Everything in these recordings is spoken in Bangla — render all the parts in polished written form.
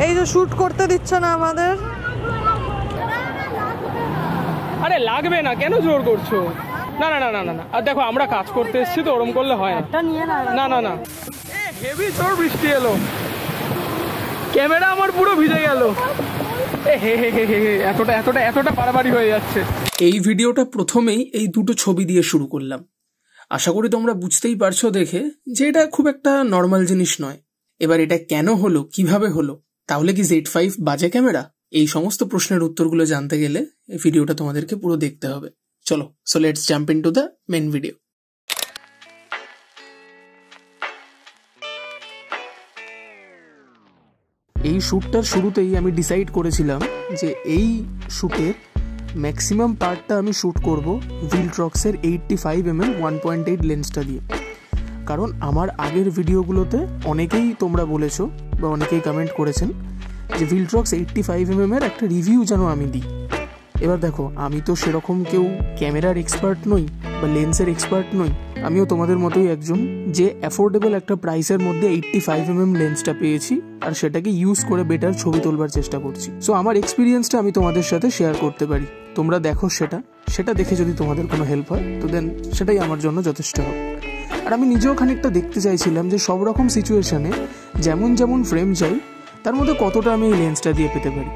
এই যে শুট করতে দিচ্ছে না আমাদের। আরে লাগবে না, কেন জোর করছো? না না না না না, আর দেখো আমরা কাজ করতে এসেছি তো, ওরম করলে হয় না। না না না, হেভি জোর বৃষ্টি এলো, ক্যামেরা আমার পুরো ভিজে গেল। এতটা এতটা এতটা বাড়াবাড়ি হয়ে যাচ্ছে। এই ভিডিওটা প্রথমেই এই দুটো ছবি দিয়ে শুরু করলাম। আশা করি তোমরা বুঝতেই পারছো দেখে যে এটা খুব একটা নর্মাল জিনিস নয়। এবার এটা কেন হলো, কিভাবে হলো, তাহলে কি Z5 বাজে ক্যামেরা? এই সমস্ত প্রশ্নের উত্তরগুলো জানতে গেলে এই ভিডিওটা তোমাদেরকে পুরো দেখতে হবে। চলো, so let's jump into the main video. এই শ্যুটটার শুরুতেই আমি ডিসাইড করেছিলাম যে এই শ্যুটের ম্যাক্সিমাম পার্টটা আমি শ্যুট করব ভিলট্রক্সের 85mm 1.8 লেন্সটা দিয়ে। কারণ আমার আগের ভিডিওগুলোতে অনেকেই তোমরা বলেছো বা অনেকেই কমেন্ট করেছেন যে ভিলট্রক্স 85mm এর একটা রিভিউ যেন আমি দিই। এবার দেখো, আমি তো সেরকম কেউ ক্যামেরার এক্সপার্ট নই বা লেন্সের এক্সপার্ট নই। আমিও তোমাদের মতোই একজন যে অ্যাফোর্ডেবল একটা প্রাইসের মধ্যে 85mm লেন্সটা পেয়েছি আর সেটাকে ইউজ করে বেটার ছবি তোলবার চেষ্টা করছি। সো আমার এক্সপিরিয়েন্সটা আমি তোমাদের সাথে শেয়ার করতে পারি। তোমরা দেখো সেটা দেখে যদি তোমাদের কোনো হেল্প হয় তো দেন সেটাই আমার জন্য যথেষ্ট হবে। আর আমি নিজেও খানিকটা দেখতে চাইছিলাম যে সব রকম সিচুয়েশনে যেমন যেমন ফ্রেম চাই তার মধ্যে কতটা আমি এই লেন্সটা দিয়ে পেতে পারি।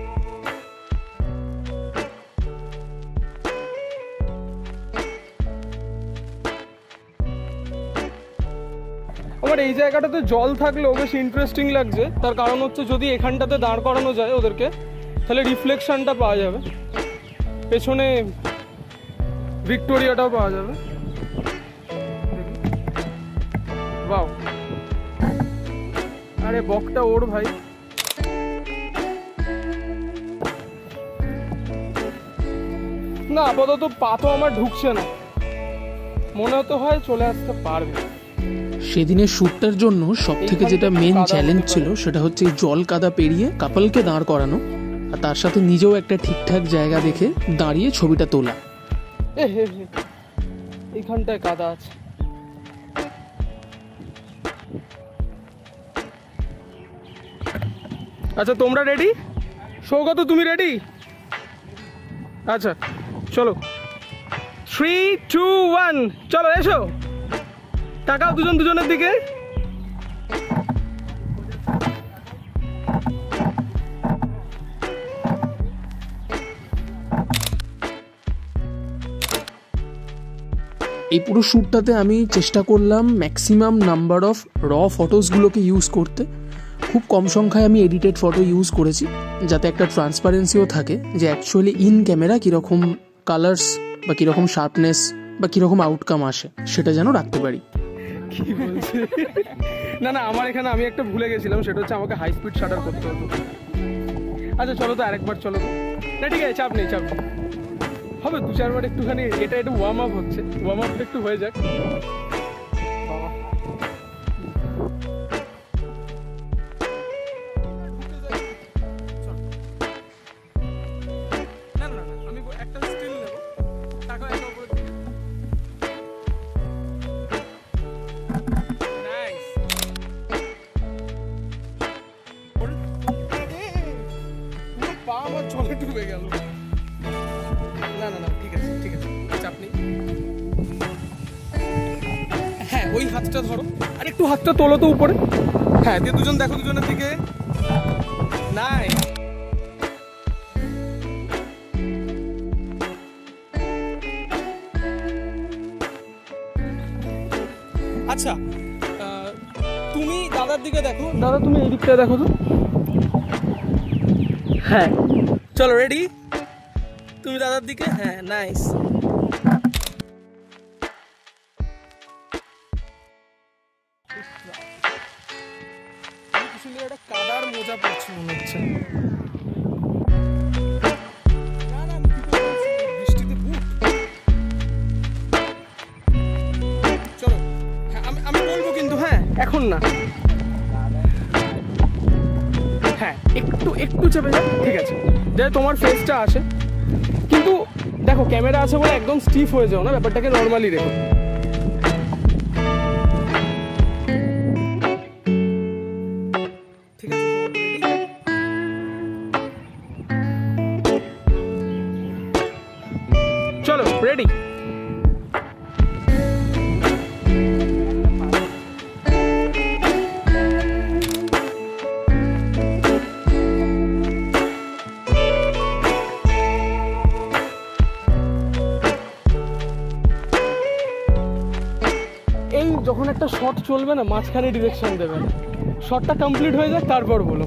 আমার এই জায়গাটাতে জল থাকলেও বেশ ইন্টারেস্টিং লাগছে। তার কারণ হচ্ছে যদি এখানটাতে দাঁড় করানো যায় ওদেরকে, তাহলে রিফ্লেকশনটা পাওয়া যাবে, পেছনে ভিক্টোরিয়াটাও পাওয়া যাবে। বাও, আরে বকটা ওর ভাই। না, আপাতত পা তো আমার ঢুকছে না, মনে হতে হয় চলে আসতে পারবে। সেদিনের শ্যুটটার জন্য সব থেকে যেটা মেন চ্যালেঞ্জ ছিল সেটা হচ্ছে জল কাদা পেরিয়ে কাপলকে দাঁড় করানো আর তার সাথে নিজেও একটা ঠিকঠাক জায়গা দেখে দাঁড়িয়ে ছবিটা তোলা। এইখানটায় কাদা আছে। আচ্ছা তোমরা রেডি? সৌগত তুমি রেডি? আচ্ছা চলো, 3, 2, 1 চলো, এসো, তাকাও দুজনের দিকে। এই পুরো শ্যুটটাতে আমি চেষ্টা করলাম ম্যাক্সিমাম নাম্বার অফ র ফটোসগুলোকে ইউজ করতে। খুব কম সংখ্যায় আমি এডিটেড ফটো ইউজ করেছি যাতে একটা ট্রান্সপারেন্সিও থাকে যে অ্যাকচুয়ালি ইন ক্যামেরা কীরকম কালার্স বা কীরকম শার্পনেস বা কীরকম আউটকাম আসে সেটা যেন রাখতে পারি। কি বলছে? না না, আমার এখানে আমি একটা ভুলে গেছিলাম, সেটা হচ্ছে আমাকে হাই স্পিড শাটার করতে হতো। আচ্ছা চলো তো আরেকবার, চলো তো। না ঠিক আছে, চাপ নেই হবে, 2-4 বার একটুখানি এটা একটু ওয়ার্ম আপ হচ্ছে, ওয়ার্ম আপটা একটু হয়ে যাক। আমি একটা স্টিল নেব, টাকা একা উপরে দিকে। নাইস, পুরো পা আমার জলে ডুবে গেল। না না না, ঠিক আছে চাপ নেই। হ্যাঁ, ওই হাতটা ধরো আর একটু হাতটা তোলো তো উপরে। হ্যাঁ, দিয়ে দুজন দেখো দুজনের দিকে। নাই, আচ্ছা তুমি দাদার দিকে দেখো। দাদা তুমি এই দিকটা দেখো তো। হ্যাঁ চলো, রেডি? তুমি দাদার দিকে। হ্যাঁ, নাইস। একটা কাদার মোজা পড়ছে মনে হচ্ছে। বৃষ্টিতে বুট। চলো, হ্যাঁ আমি বলবো কিন্তু, হ্যাঁ এখন না, হ্যাঁ একটু চেপে যাও, ঠিক আছে, যাতে তোমার ফেসটা আসে। কিন্তু দেখো ক্যামেরা আছে বলে একদম স্টিফ হয়ে যাও না, ব্যাপারটাকে নর্মালি রেখো। ঠিক আছে, রেডি? এই যখন একটা শট চলবে না, মাঝখানে ডিরেকশন দেবে না, শটটা কমপ্লিট হয়ে যাক তারপর বলো।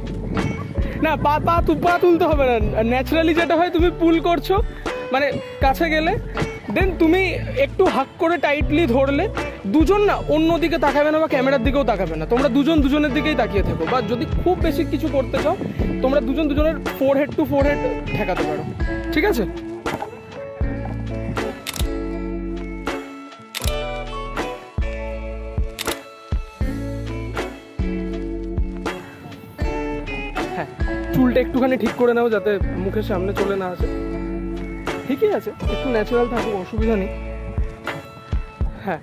না, পা তুলতে হবে না, ন্যাচারালি যেটা হয় তুমি পুল করছো, মানে কাছে গেলে দেন তুমি একটু হাক করে টাইটলি ধরলে, দুজন না অন্য দিকে তাকাবে না বা ক্যামেরার দিকেও তাকাবে না, তোমরা দুজন দুজনের দিকেই তাকিয়ে থাকো। বা যদি খুব বেশি কিছু করতে চাও তোমরা দুজন দুজনের ফোরহেড টু ফোরহেড ঠেকাতে পারো, ঠিক আছে? হ্যাঁ, চুলটা একটুখানি ঠিক করে নাও যাতে মুখের সামনে চলে না আসে। ঠিকই আছে, একটু ন্যাচারাল থাকুক, অসুবিধা নেই। হ্যাঁ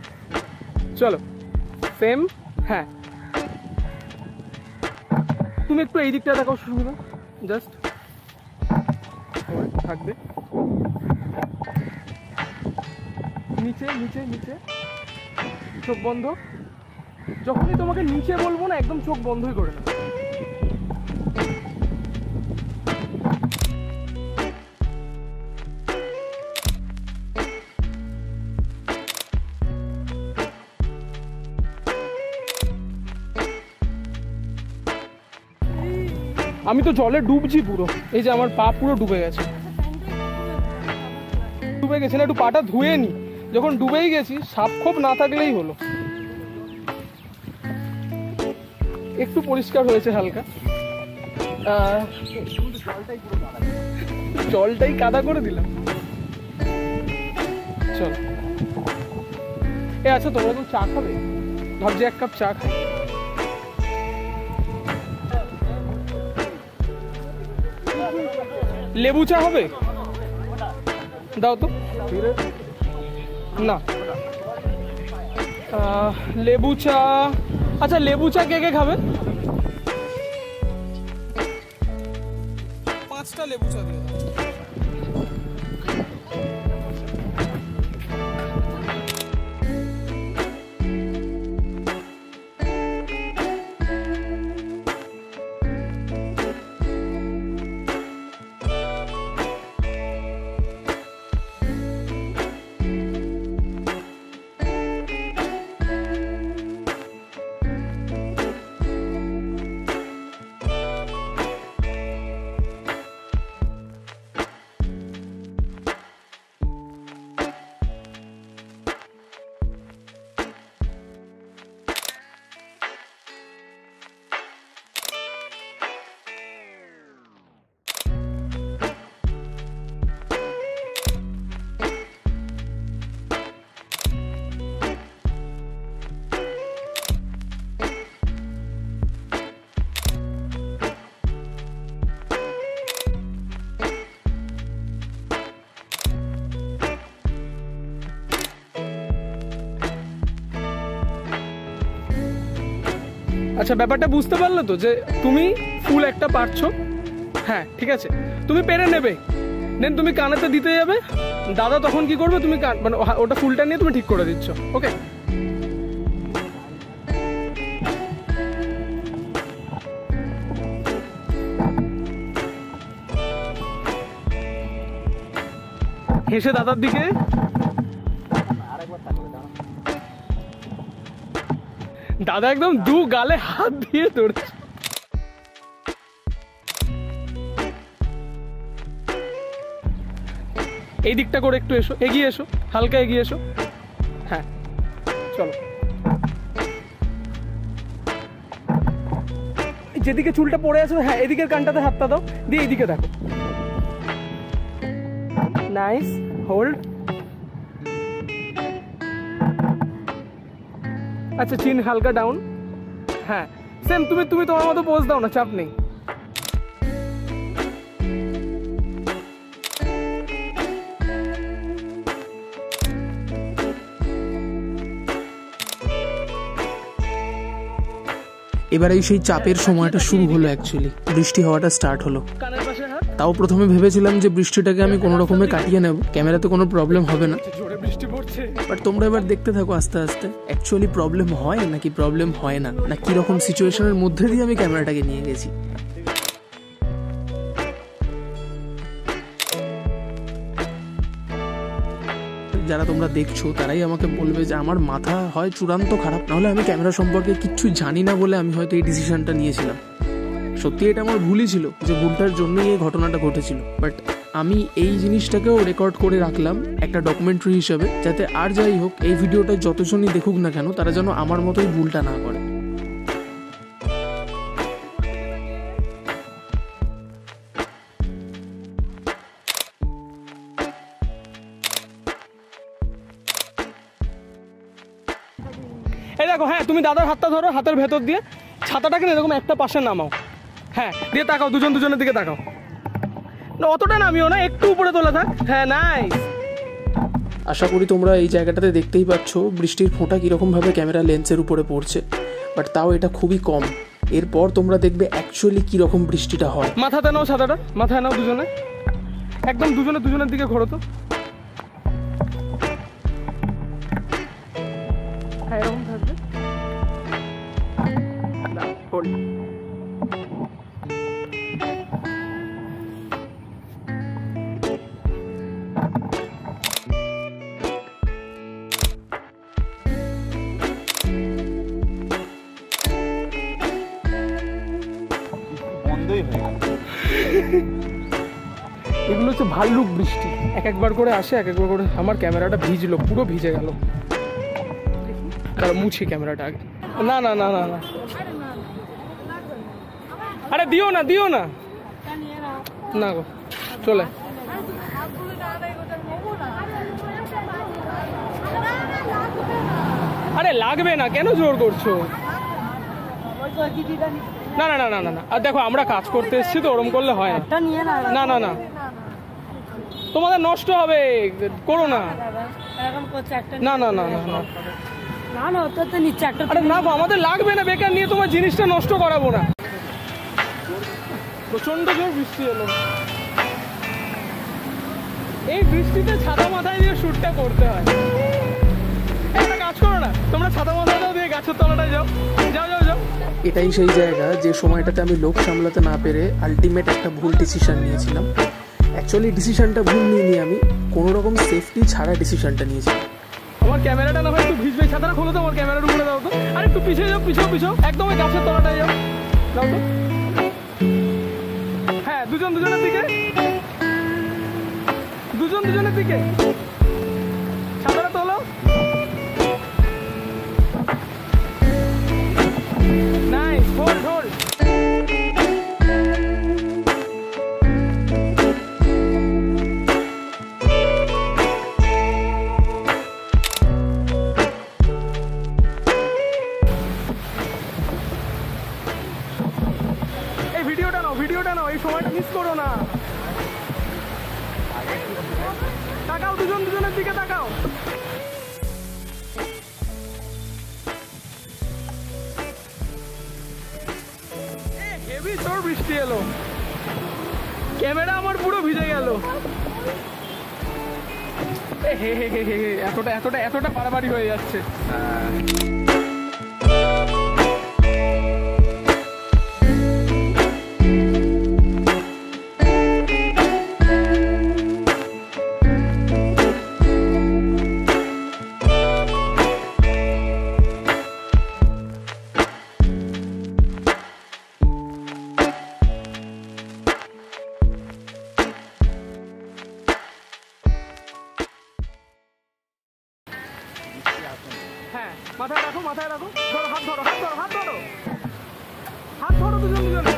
চলো, সেম। হ্যাঁ, তুমি একটু এই দিকটা দেখো, সুবিধা জাস্ট থাকবে। নিচে নিচে নিচে, চোখ বন্ধ। যখনই তোমাকে নিচে বলবো না, একদম চোখ বন্ধই করে নাও। আমি তো জলে ডুবছি পুরো, এই যে আমার পা পুরো ডুবে গেছে। ডুবে গেছে না, একটু পাটা ধুয়ে নি, যখন ডুবেই গেছি সাপ খোপ না থাকলেই হলো। একটু পরিষ্কার হয়েছে হালকা, জলটাই কাদা করে দিলাম। চল, আচ্ছা তোমরা তো চা খাবে? ভাবছি এক কাপ চা খাই। লেবু চা হবে? দাও তো না। লেবু চা, আচ্ছা লেবু চা কে কে খাবে? 5টা লেবু চা দিয়ে দাও। আচ্ছা ব্যাপারটা বুঝতে পারলে তো, যে তুমি ফুল একটা পারছো, হ্যাঁ ঠিক আছে, তুমি পেরে নেবে, দেন তুমি কানেতে দিতে যাবে, দাদা তখন কি করবে, তুমি মানে ওটা ফুলটা নিয়ে তুমি ঠিক করে দিচ্ছ, ওকে? হেসে দাদার দিকে, দাদা একদম দু গালে হাত দিয়ে ধরছে। এই দিকটা করে একটু এসো, এগিয়ে এসো, হালকা এগিয়ে এসো। হ্যাঁ চলো, যেদিকে চুলটা পড়ে আছে, হ্যাঁ এদিকের কানটাতে হাতটা দাও, দিয়ে এইদিকে দেখো। Nice, hold. আচ্ছা চিন হালকা ডাউন। হ্যাঁ সেম, তুমি তোমার মতো পোজ দাও না, চাপ নেই। এবারে সেই চাপের সময়টা শুরু হলো, অ্যাকচুয়ালি বৃষ্টি হওয়াটা স্টার্ট হলো। কানের পাশে হাত। তাও প্রথমে ভেবেছিলাম যে বৃষ্টিটাকে আমি কোনো রকমে কাটিয়ে নেব, ক্যামেরাতে কোনো প্রবলেম হবে না, জোরে বৃষ্টি পড়ছে। বাট তোমরা এবার দেখতে থাকো আস্তে আস্তে অ্যাকচুয়ালি প্রবলেম হয় নাকি প্রবলেম হয় না, না কীরকম সিচুয়েশনের মধ্যে দিয়ে আমি ক্যামেরাটাকে নিয়ে গেছি। যারা তোমরা দেখছো তারাই আমাকে বলবে যে আমার মাথা হয় চূড়ান্ত খারাপ, নাহলে আমি ক্যামেরা সম্পর্কে কিচ্ছু জানি না বলে আমি হয়তো এই ডিসিশনটা নিয়েছিলাম। সত্যি এটা আমার ভুলই ছিল, যে ভুলটার জন্যই এই ঘটনাটা ঘটেছিল। বাট আমি এই জিনিসটাকেও রেকর্ড করে রাখলাম একটা ডকুমেন্টারি হিসাবে, যাতে আর যাই হোক এই ভিডিওটা যতজনই দেখুক না কেন তারা যেন আমার মতোই ভুলটা না করে। এই দেখো, হ্যাঁ তুমি দাদার হাতটা ধরো, হাতের ভেতর দিয়ে ছাতাটাকে না এরকম একটা পাশে নামাও। হ্যাঁ, দিয়ে তাকাও, দুজনের দিকে তাকাও। না অতটা নামিও না, একটু উপরে তোলা থাক। হ্যাঁ, নাইস। আশা করি তোমরা এই জায়গাটাতে দেখতেই পাচ্ছ বৃষ্টির ফোঁটা কীরকমভাবে ক্যামেরা লেন্সের উপরে পড়ছে, বাট তাও এটা খুবই কম। এরপর তোমরা দেখবে অ্যাকচুয়ালি কীরকম বৃষ্টিটা হয়। মাথাতে নাও ছাতাটা, মাথায় নাও দুজনে, একদম দুজনের দিকে ঘোরো তো। হ্যাঁ, এরকম থাকবে। হোল্ড। এগুলো হচ্ছে ভাল্লুক বৃষ্টি, একবার করে আসে, একবার করে। আমার ক্যামেরাটা ভিজলো, পুরো ভিজে গেল। তার মুছি ক্যামেরাটা আগে। না না না না না, আরে দিও না না গো, চলে। আরে লাগবে না, কেন জোর করছো? না না না না না না, আর দেখো আমরা কাজ করতে এসেছি তো, ওরম করলে হয় না। না না না, তোমাদের নষ্ট হবে, করো না। না না না না না, আরে না গো, আমাদের লাগবে না, বেকার নিয়ে তোমার জিনিসটা নষ্ট করাবো না। প্রচন্ড জোর বৃষ্টি এলো, এই বৃষ্টিতে ছাতা মাথায় দিয়ে শুটটা করতে হয়। একটা কাজ করো না, তোমরা ছাতা মাথায় দিয়ে গাছের তলাটায় যাও। এটাই সেই জায়গা যে সময়টাতে আমি লোক সামলাতে না পেরে আলটিমেট একটা ভুল ডিসিশন নিয়েছিলাম। অ্যাকচুয়ালি ডিসিশনটা ভুল নিইনি, আমি কোনো রকম সেফটি ছাড়া ডিসিশনটা নিয়েছিলাম। আমার ক্যামেরাটা না হয় একটু ভিজবে, ছাতাটা খোলো তো, আমার ক্যামেরার উপরে দাও তো। আর একটু পিছিয়ে যাও, পিছিয়ে একদম ওই গাছের তলাটায় যাও, দাও তো। হ্যাঁ, দুজনের দিকে ছাতাটা তোলো। Nice, hold. ভিডিওটা নাও, এই সময়টা মিস করো না। তাকাও, দুজনের দিকে তাকাও। হেভি জোর বৃষ্টি এলো, ক্যামেরা আমার পুরো ভিজে গেল। এতটা বাড়াবাড়ি হয়ে যাচ্ছে। হ্যাঁ, মাথায় রাখো, ধরো, হাত ধরো দুজনে।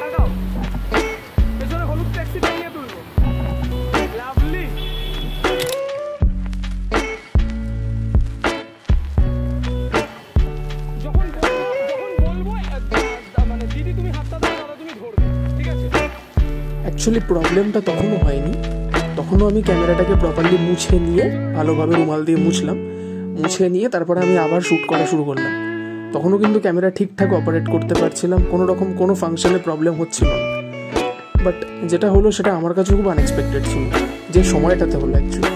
তাকাও, পেছনে হলুদ ট্যাক্সি নিয়ে তুলবো। লাভলি। যখন বলবো মানে দিদি তুমি হাতটা ধরো, দাদা তুমি ধরবে, ঠিক আছে? অ্যাকচুয়ালি প্রবলেমটা তখনও হয়নি, তখনও আমি ক্যামেরাটাকে প্রপারলি মুছে নিয়ে ভালোভাবে রুমাল দিয়ে মুছে নিয়ে তারপরে আমি আবার শ্যুট করা শুরু করলাম। তখনও কিন্তু ক্যামেরা ঠিকঠাক অপারেট করতে পারছিলাম, কোনো রকম কোনো ফাংশনে প্রবলেম হচ্ছিল না। বাট যেটা হলো সেটা আমার কাছে খুব আনএক্সপেক্টেড ছিল, যে সময়টাতে হলো অ্যাকচুয়ালি।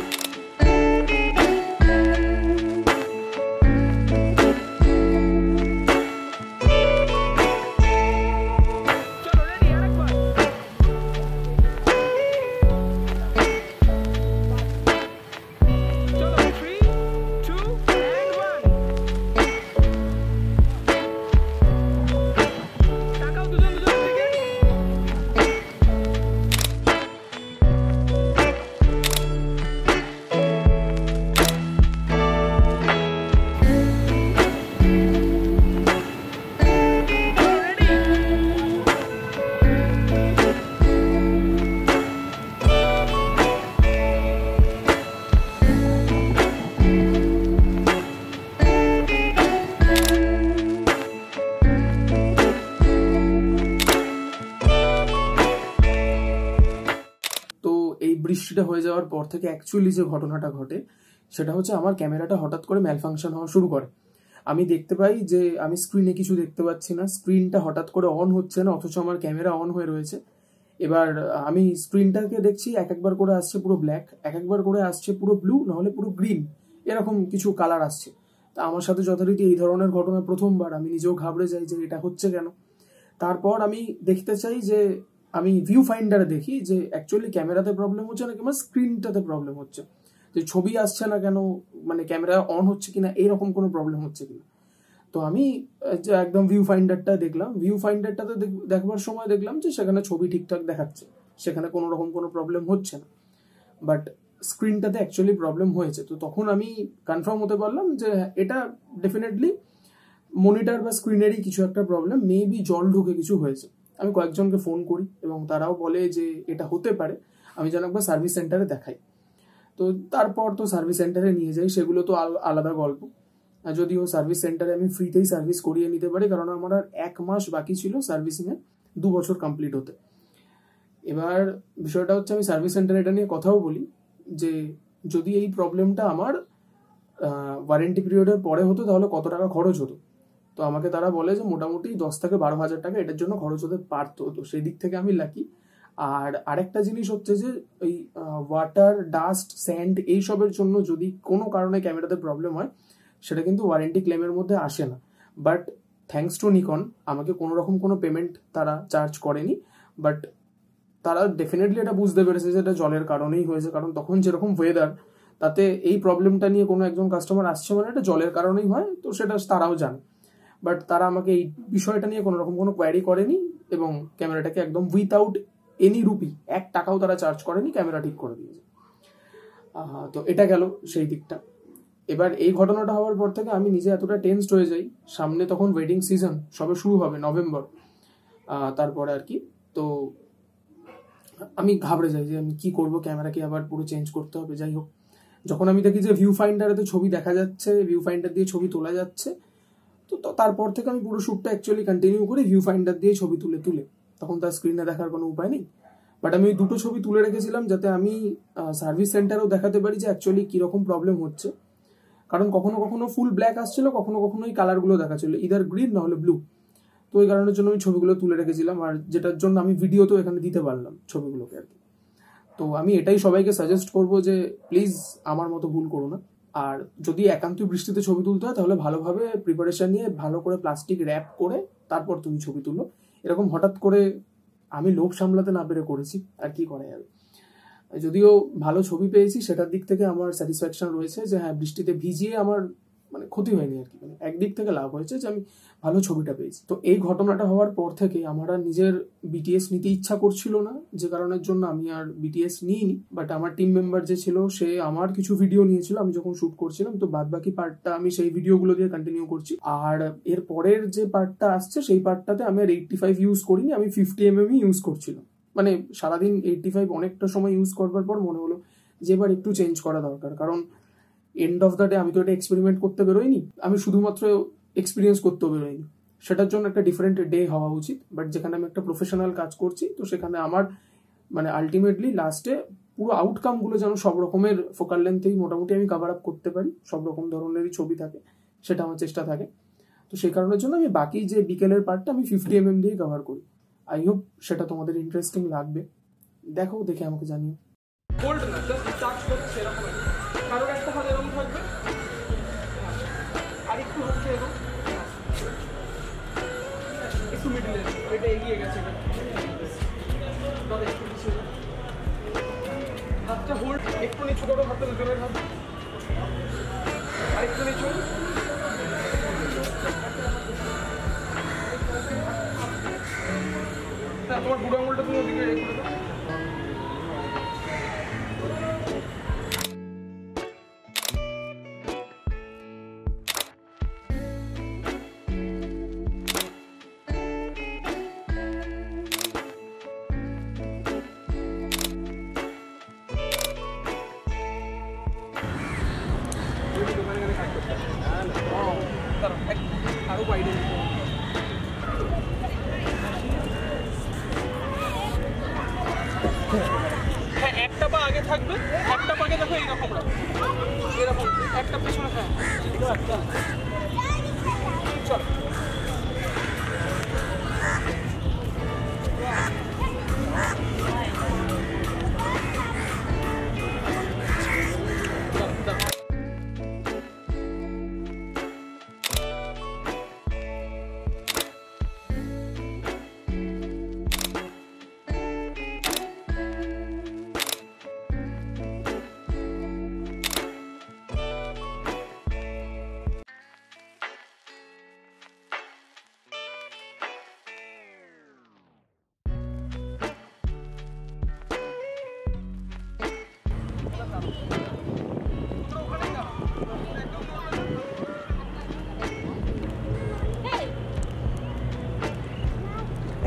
বৃষ্টিটা হয়ে যাওয়ার পর থেকে অ্যাকচুয়ালি যে ঘটনাটা ঘটে সেটা হচ্ছে আমার ক্যামেরাটা হঠাৎ করে ম্যালফাংশন হওয়া শুরু করে। আমি দেখতে পাই যে আমি স্ক্রিনে কিছু দেখতে পাচ্ছি না, স্ক্রিনটা হঠাৎ করে অন হচ্ছে না, অথচ আমার ক্যামেরা অন হয়ে রয়েছে। এবার আমি স্ক্রিনটাকে দেখছি একবার করে আসছে পুরো ব্ল্যাক, একবার করে আসছে পুরো ব্লু, নাহলে পুরো গ্রিন, এরকম কিছু কালার আসছে। তা আমার সাথে যথারীতি এই ধরনের ঘটনা প্রথমবার, আমি নিজেও ঘাবড়ে যাই যে এটা হচ্ছে কেন। তারপর আমি দেখতে চাই যে আমি ভিউ ফাইন্ডারে দেখি যে অ্যাকচুয়ালি ক্যামেরাতে প্রবলেম হচ্ছে না কিংবা স্ক্রিনটাতে প্রবলেম হচ্ছে, যে ছবি আসছে না কেন, মানে ক্যামেরা অন হচ্ছে কিনা, এইরকম কোনো প্রবলেম হচ্ছে কিনা। তো আমি যে একদম ভিউ ফাইন্ডারটা দেখলাম, ভিউ ফাইন্ডারটাতে দেখবার সময় দেখলাম যে সেখানে ছবি ঠিকঠাক দেখাচ্ছে, সেখানে কোনো রকম কোনো প্রবলেম হচ্ছে না, বাট স্ক্রিনটাতে অ্যাকচুয়ালি প্রবলেম হয়েছে। তো তখন আমি কনফার্ম হতে পারলাম যে এটা ডেফিনেটলি মনিটর বা স্ক্রিনেরই কিছু একটা প্রবলেম, মেবি জল ঢুকে কিছু হয়েছে। আমি কয়েকজনকে ফোন করি এবং তারাও বলে যে এটা হতে পারে, আমি যেন একবার সার্ভিস সেন্টারে দেখাই। তো তারপর তো সার্ভিস সেন্টারে নিয়ে যাই, সেগুলো তো আলাদা গল্প। যদিও সার্ভিস সেন্টারে আমি ফ্রিতেই সার্ভিস করিয়ে নিতে পারি, কারণ আমার আর 1 মাস বাকি ছিল সার্ভিসিংয়ে 2 বছর কমপ্লিট হতে। এবার বিষয়টা হচ্ছে আমি সার্ভিস সেন্টারে এটা নিয়ে কথাও বলি যে যদি এই প্রবলেমটা আমার ওয়ারেন্টি পিরিয়ডের পরে হতো তাহলে কত টাকা খরচ হতো। তো আমাকে তারা বলে যে মোটামুটি 10 থেকে 12 হাজার টাকা এটার জন্য খরচ হতে পারতো। তো সেই দিক থেকে আমি লাকি। আর আরেকটা জিনিস হচ্ছে যে ওই ওয়াটার, ডাস্ট, স্যান্ড এইসবের জন্য যদি কোনো কারণে ক্যামেরাতে প্রবলেম হয় সেটা কিন্তু ওয়ারেন্টি ক্লেমের মধ্যে আসে না। বাট থ্যাঙ্কস টু নিকন আমাকে কোনো রকম কোনো পেমেন্ট তারা চার্জ করেনি, বাট তারা ডেফিনেটলি এটা বুঝতে পেরেছে যে এটা জলের কারণেই হয়েছে, কারণ তখন যেরকম ওয়েদার, তাতে এই প্রবলেমটা নিয়ে কোনো একজন কাস্টমার আসছে মানে এটা জলের কারণেই হয়, তো সেটা তারাও জানে। বাট তারা আমাকে এই বিষয়টা নিয়ে কোনো রকম কোনো কোয়ারি করেনি এবং ক্যামেরাটাকে একদম উইথাউট এনি রুপি 1 টাকাও তারা চার্জ করেনি, ক্যামেরা ঠিক করে দিয়েছে। তো এটা গেল সেই দিকটা। এবার এই ঘটনাটা হওয়ার পর থেকে আমি নিজে এতটা টেনসড হয়ে যাই, সামনে তখন ওয়েডিং সিজন সবে শুরু হবে নভেম্বর, তারপরে আর কি। তো আমি ঘাবড়ে যাই যে আমি কি করবো, ক্যামেরাকে আবার পুরো চেঞ্জ করতে হবে। যাই হোক, যখন আমি দেখি যে ভিউ ফাইন্ডারেতে ছবি দেখা যাচ্ছে, ভিউ ফাইন্ডার দিয়ে ছবি তোলা যাচ্ছে, তো তারপর থেকে আমি পুরো শ্যুটটা অ্যাকচুয়ালি কন্টিনিউ করি ভিউ ফাইন্ডার দিয়ে ছবি তুলে। তখন তার স্ক্রিনে দেখার কোনো উপায় নেই, বাট আমি ওই 2টো ছবি তুলে রেখেছিলাম যাতে আমি সার্ভিস সেন্টারেও দেখাতে পারি যে অ্যাকচুয়ালি কীরকম প্রবলেম হচ্ছে। কারণ কখনো কখনো ফুল ব্ল্যাক আসছিল, কখনো কখনো এই কালারগুলো দেখাচ্ছিল, ইদার গ্রিন না হলে ব্লু। তো ওই কারণের জন্য আমি ছবিগুলো তুলে রেখেছিলাম, আর যেটার জন্য আমি ভিডিওতেও এখানে দিতে পারলাম ছবিগুলোকে আর কি। তো আমি এটাই সবাইকে সাজেস্ট করবো যে প্লিজ আমার মতো ভুল করো না। আর যদি একান্তই বৃষ্টিতে ছবি তুলতে হয় তাহলে ভালোভাবে প্রিপারেশন নিয়ে ভালো করে প্লাস্টিক র্যাপ করে তারপর তুমি ছবি তুলো। এরকম হঠাৎ করে আমি লোভ সামলাতে না পেরে করেছি, আর কি করা যাবে। যদিও ভালো ছবি পেয়েছি, সেটার দিক থেকে আমার স্যাটিসফ্যাকশন রয়েছে যে হ্যাঁ, বৃষ্টিতে ভিজিয়ে আমার মানে ক্ষতি হয়নি আর কি, মানে একদিক থেকে লাভ হয়েছে যে আমি ভালো ছবিটা পেয়েছি। তো এই ঘটনাটা হওয়ার পর থেকে আমার আর নিজের বিটিএস নিতে ইচ্ছা করছিল না, যে কারণের জন্য আমি আর বিটিএস নিইনি। বাট আমার টিম মেম্বার যে ছিল সে আমার কিছু ভিডিও নিয়েছিল আমি যখন শুট করছিলাম, তো বাদ বাকি পার্টটা আমি সেই ভিডিওগুলো দিয়ে কন্টিনিউ করছি। আর এর পরের যে পার্টটা আসছে সেই পার্টটাতে আমি আর 85 ইউজ করিনি, আমি 50mm ইউজ করছিলাম। মানে সারাদিন 85 অনেকটা সময় ইউজ করবার পর মনে হলো যে এবার একটু চেঞ্জ করা দরকার, কারণ এন্ড অফ দ্য ডে আমি তো এটা এক্সপেরিমেন্ট করতে বেরোইনি, আমি শুধুমাত্র এক্সপিরিয়েন্স করতেও বেরোইনি। সেটার জন্য একটা ডিফারেন্ট ডে হওয়া উচিত। বাট যেখানে আমি একটা প্রফেশনাল কাজ করছি, তো সেখানে আমার মানে আলটিমেটলি লাস্টে পুরো আউটকামগুলো যেন সব রকমের ফোকাল লেন্থেই মোটামুটি আমি কভার আপ করতে পারি, সব রকম ধরনেরই ছবি থাকে, সেটা আমার চেষ্টা থাকে। তো সেই কারণের জন্য আমি বাকি যে বিকেলের পার্টটা আমি 50 mm দিয়ে কভার করি। আই হোপ সেটা তোমাদের ইন্টারেস্টিং লাগবে। দেখো, দেখে আমাকে জানিও। হোল্ড না, জাস্ট টাচ করছে এরকম। কারোর একটা হাত এরকম থাকবে, আর একটু হচ্ছে এরকম, একটু মিডলে, এটা এগিয়ে গেছে, হাতটা হোল্ড, একটু নিচু করো, হাতটা ভিতরের হাত, আর একটু নিচু, তোমার বুড়ো আঙুলটা তুমি ওদিকে করে দাও। আরো বাইরে হ্যাঁ, একটা পা আগে থাকবে, একটা পাকে দেখো এইরকম রাখো, এরকম একটা পেছনে। হ্যাঁ চলো,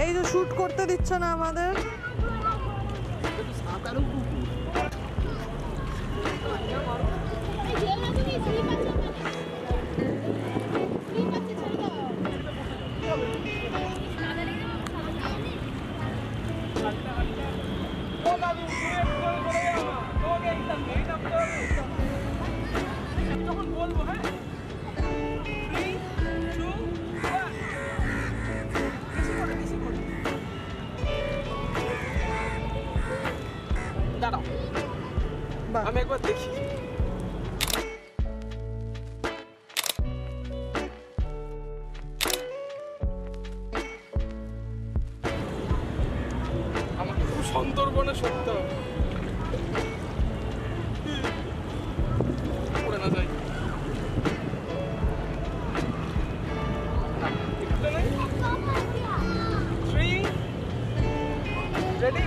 এই যে শুট করতে দিচ্ছে না আমাদের। যখন বলবো, হ্যাঁ, 3, 2, 1, দাঁড়াও, আমি একবার দেখি। আমাকে খুব সন্তর্পণে সরতে হবে, পড়ে না যায়। Ready?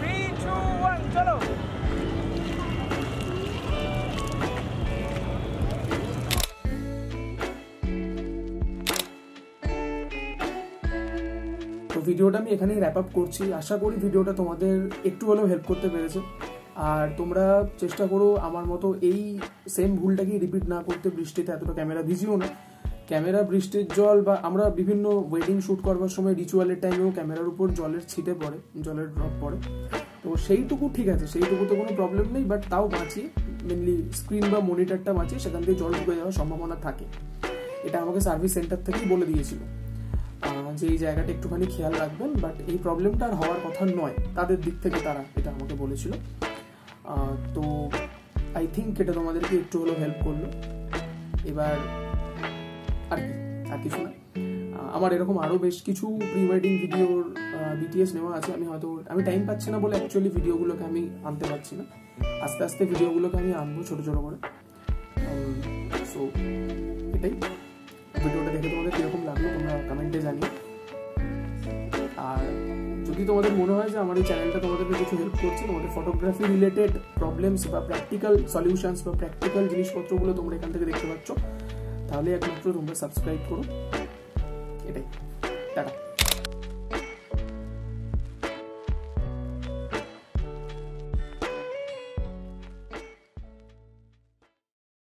3, 2, 1, চলো। তো ভিডিওটা আমি এখানেই র্যাপ আপ করছি। আশা করি ভিডিওটা তোমাদের একটু হলেও হেল্প করতে পেরেছে। আর তোমরা চেষ্টা করো আমার মতো এই সেম ভুলটাকে রিপিট না করতে। বৃষ্টিতে এতটা ক্যামেরা ভিজিও না। ক্যামেরা বৃষ্টির জল বা আমরা বিভিন্ন ওয়েডিং শ্যুট করবার সময় রিচুয়ালের টাইমেও ক্যামেরার উপর জলের ছিটে পড়ে, জলের ড্রপ পড়ে। তো সেইটুকু ঠিক আছে, সেইটুকুতে কোনো প্রবলেম নেই। বাট তাও বাঁচিয়ে, মেনলি স্ক্রিন বা মনিটরটা বাঁচিয়ে সেখান থেকে জল ঢুকে যাওয়ার সম্ভাবনা থাকে। এটা আমাকে সার্ভিস সেন্টার থেকেই বলে দিয়েছিল যে এই জায়গাটা একটুখানি খেয়াল রাখবেন। বাট এই প্রবলেমটা আর হওয়ার কথা নয়, তাদের দিক থেকে তারা এটা আমাকে বলেছিল। তো আই থিঙ্ক এটা তোমাদেরকে একটু হলেও হেল্প করলো। এবার আর কিছু না, আমার এরকম আরও বেশ কিছু প্রি ওয়েডিং ভিডিওর বিটিএস নেওয়া আছে। আমি টাইম পাচ্ছি না বলে অ্যাকচুয়ালি ভিডিওগুলোকে আমি আনতে পারছি না। আস্তে আস্তে ভিডিওগুলোকে আমি আনবো ছোটো ছোটো করে। সো এটাই, ভিডিওটা দেখে তোমাদের কীরকম লাগলো তোমরা কমেন্টে জানিও। আর যদি তোমাদের মনে হয় যে আমার এই চ্যানেলটা তোমাদেরকে কিছু হেল্প করছে, তোমাদের ফটোগ্রাফি রিলেটেড প্রবলেমস বা প্র্যাকটিক্যাল সলিউশনস বা প্র্যাকটিক্যাল জিনিসপত্রগুলো তোমরা এখান থেকে দেখতে পাচ্ছ, তাহলে একমাত্র তোমরা সাবস্ক্রাইব করো। এটাই, টাটা।